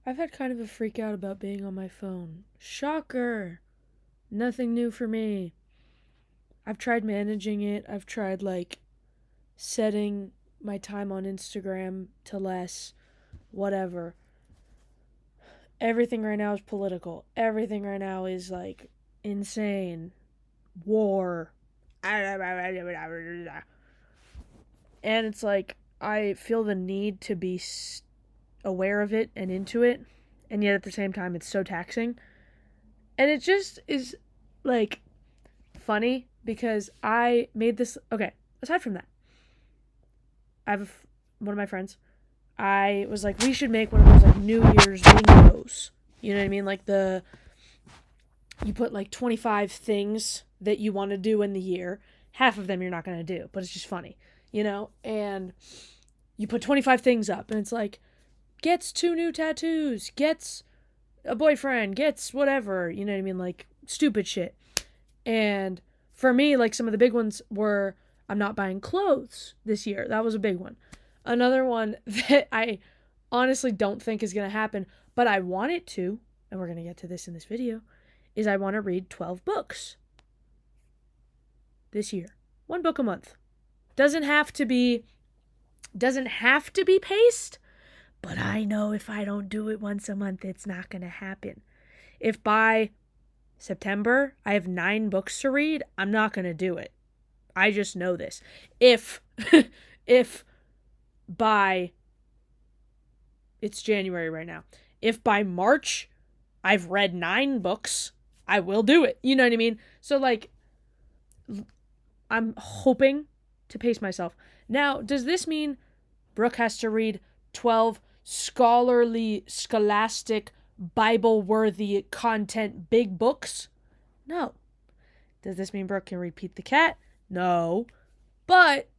I've had kind of a freak out about being on my phone. Shocker! Nothing new for me. I've tried managing it. I've tried, setting my time on Instagram to less, whatever. Everything right now is political. Everything right now is, insane. War. And it's like, I feel the need to be aware of it and into it, and yet at the same time, it's so taxing. And it just is, funny because I made this. Okay, aside from that, I have one of my friends. I was like, we should make one of those New Year's bingos. You know what I mean? You put 25 things that you want to do in the year. Half of them you're not going to do, but it's just funny, And you put 25 things up, and it's like, gets 2 new tattoos, gets a boyfriend, gets whatever, you know what I mean? Stupid shit. And for me, some of the big ones were, I'm not buying clothes this year. That was a big one. Another one that I honestly don't think is going to happen, but I want it to, and we're going to get to this in this video, is I want to read 12 books this year. 1 book a month. Doesn't have to be paced, but I know if I don't do it once a month, it's not going to happen. If by September I have 9 books to read, I'm not going to do it. I just know this. If by, it's January right now, if by March I've read 9 books, I will do it. You know what I mean? So I'm hoping to pace myself. Now, does this mean Brooke has to read 12 scholastic, Bible-worthy content big books? No. Does this mean Brooke can read Pete the Cat? No. But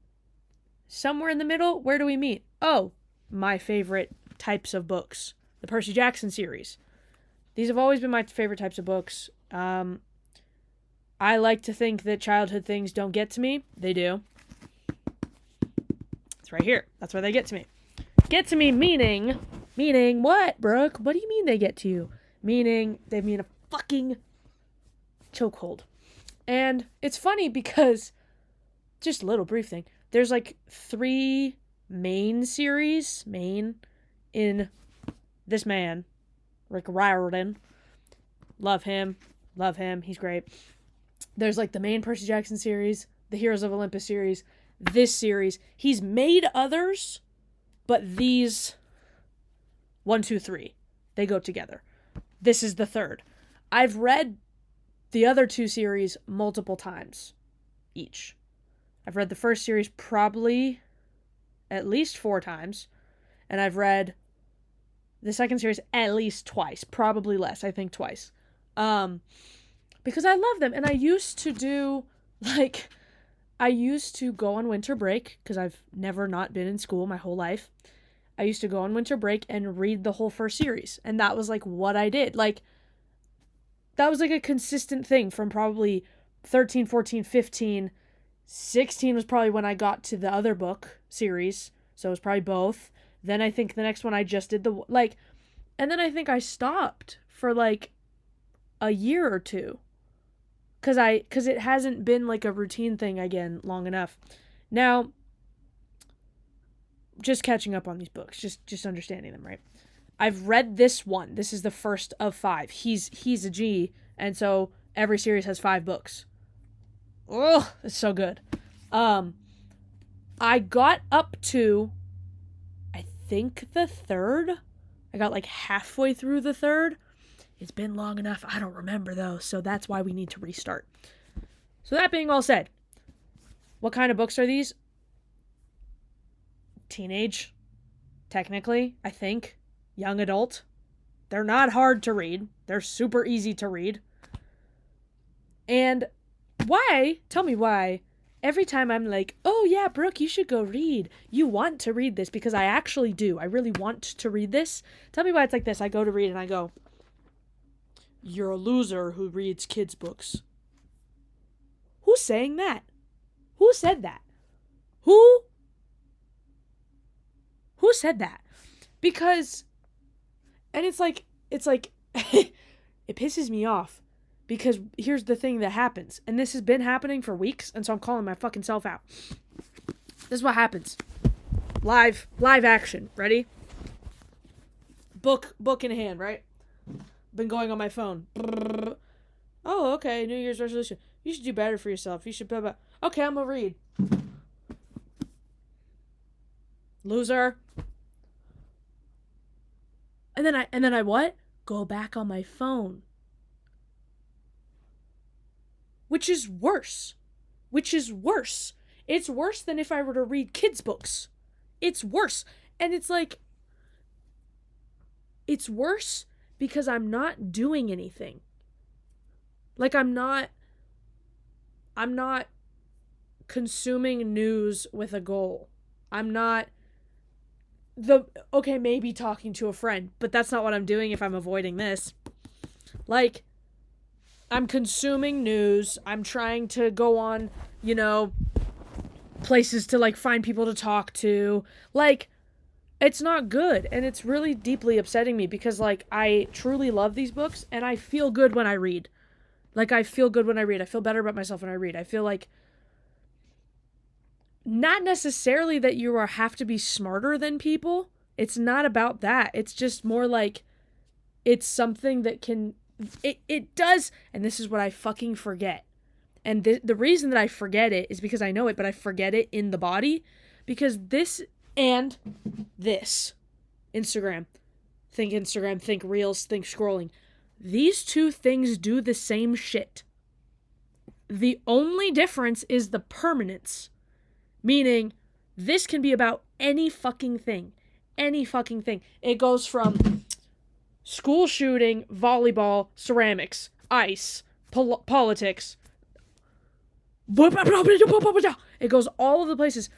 somewhere in the middle, where do we meet? Oh, my favorite types of books. The Percy Jackson series. These have always been my favorite types of books. I like to think that childhood things don't get to me. They do. It's right here. That's where they get to me. Get to me meaning what, Brooke? What do you mean they get to you? Meaning they mean a fucking chokehold. And it's funny because, just a little brief thing, there's 3 main series, in this man, Rick Riordan. Love him, he's great. There's the main Percy Jackson series, the Heroes of Olympus series, this series. He's made others, but these 1, 2, 3, they go together. This is the 3rd. I've read the other 2 series multiple times each. I've read the first series probably at least 4 times, and I've read the second series at least twice, probably less, I think twice. Because I love them, and I used to do, I used to go on winter break, because I've never not been in school my whole life. I used to go on winter break and read the whole first series, and that was, what I did. That was, a consistent thing from probably 13, 14, 15, 16 was probably when I got to the other book series, so it was probably both. Then I think the next one I just did and then I think I stopped for, a year or 2. Because it hasn't been, a routine thing again long enough. Now, just catching up on these books, just understanding them, right? I've read this one. This is the first of 5. He's a G, and so every series has 5 books. Oh, it's so good. I got up to, I think, the 3rd. I got halfway through the 3rd. It's been long enough. I don't remember, though, so that's why we need to restart. So that being all said, what kind of books are these? Teenage, technically, I think. Young adult. They're not hard to read. They're super easy to read. And why? Tell me why. Every time I'm oh yeah, Brooke, you should go read. You want to read this, because I actually do. I really want to read this. Tell me why it's like this. I go to read and I go, you're a loser who reads kids' books. Who's saying that? Who said that? Who said that? Because And it's like it pisses me off because here's the thing that happens. And this has been happening for weeks, and so I'm calling my fucking self out. This is what happens. Live action. Ready? Book in hand, right? Been going on my phone. Oh, okay, New Year's resolution. You should do better for yourself. You should blah, blah. Okay, I'm gonna read. Loser. And then I what? Go back on my phone. Which is worse. It's worse than if I were to read kids' books. It's worse. And it's like, it's worse because I'm not doing anything. Like, I'm not consuming news with a goal. I'm not maybe talking to a friend, but that's not what I'm doing if I'm avoiding this. Like, I'm consuming news. I'm trying to go on, places to, like, find people to talk to. Like, it's not good, and it's really deeply upsetting me because, like, I truly love these books, and I feel good when I read. Like, I feel good when I read. I feel better about myself when I read. I feel like, not necessarily that you have to be smarter than people. It's not about that. It's just more like, it's something that can, it does, and this is what I fucking forget. And the reason that I forget it is because I know it, but I forget it in the body. Because this and this. Instagram, think Reels, think scrolling. These two things do the same shit. The only difference is the permanence. Meaning, this can be about any fucking thing. Any fucking thing. It goes from school shooting, volleyball, ceramics, ice, politics. It goes all of the places.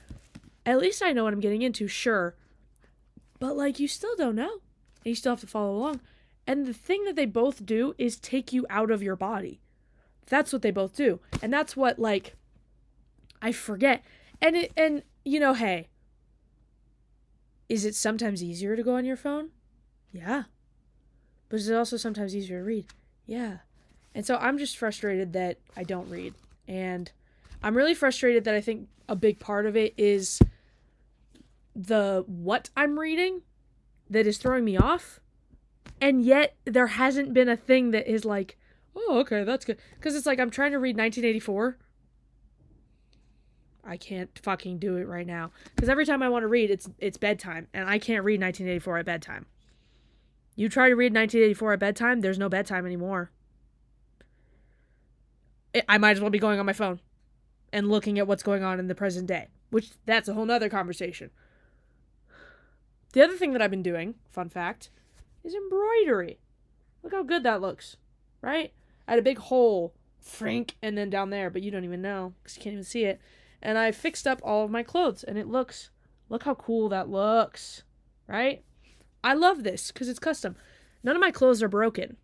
At least I know what I'm getting into, sure. But, like, you still don't know. And you still have to follow along. And the thing that they both do is take you out of your body. That's what they both do. And that's what, like, I forget. And hey, is it sometimes easier to go on your phone? Yeah. But is it also sometimes easier to read? Yeah. And so I'm just frustrated that I don't read. And I'm really frustrated that I think a big part of it is the what I'm reading that is throwing me off. And yet there hasn't been a thing that is like, oh, okay, that's good. Because it's like, I'm trying to read 1984. I can't fucking do it right now. Because every time I want to read, it's bedtime. And I can't read 1984 at bedtime. You try to read 1984 at bedtime, there's no bedtime anymore. I might as well be going on my phone and looking at what's going on in the present day. Which, that's a whole nother conversation. The other thing that I've been doing, fun fact, is embroidery. Look how good that looks, right? I had a big hole, Frank, and then down there, but you don't even know because you can't even see it. And I fixed up all of my clothes, and look how cool that looks, right? I love this because it's custom. None of my clothes are broken.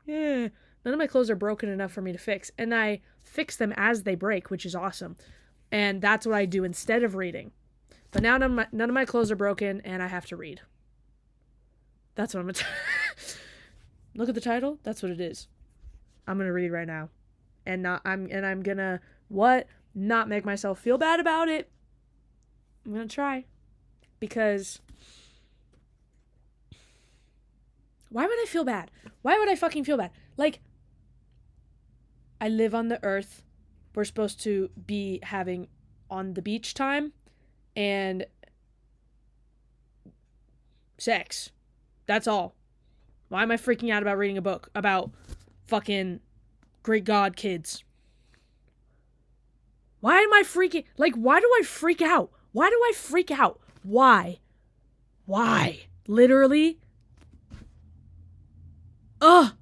Yeah, none of my clothes are broken enough for me to fix, and I fix them as they break, which is awesome. And that's what I do instead of reading. But now none of my clothes are broken, and I have to read. That's what I'm gonna look at the title. That's what it is. I'm gonna read right now, and I'm gonna not make myself feel bad about it. I'm gonna try, because why would I feel bad? Why would I fucking feel bad? Like, I live on the earth. We're supposed to be having on the beach time and sex. That's all. Why am I freaking out about reading a book about fucking Great God kids? Why am I freaking... Like, why do I freak out? Why do I freak out? Why? Literally? Ugh.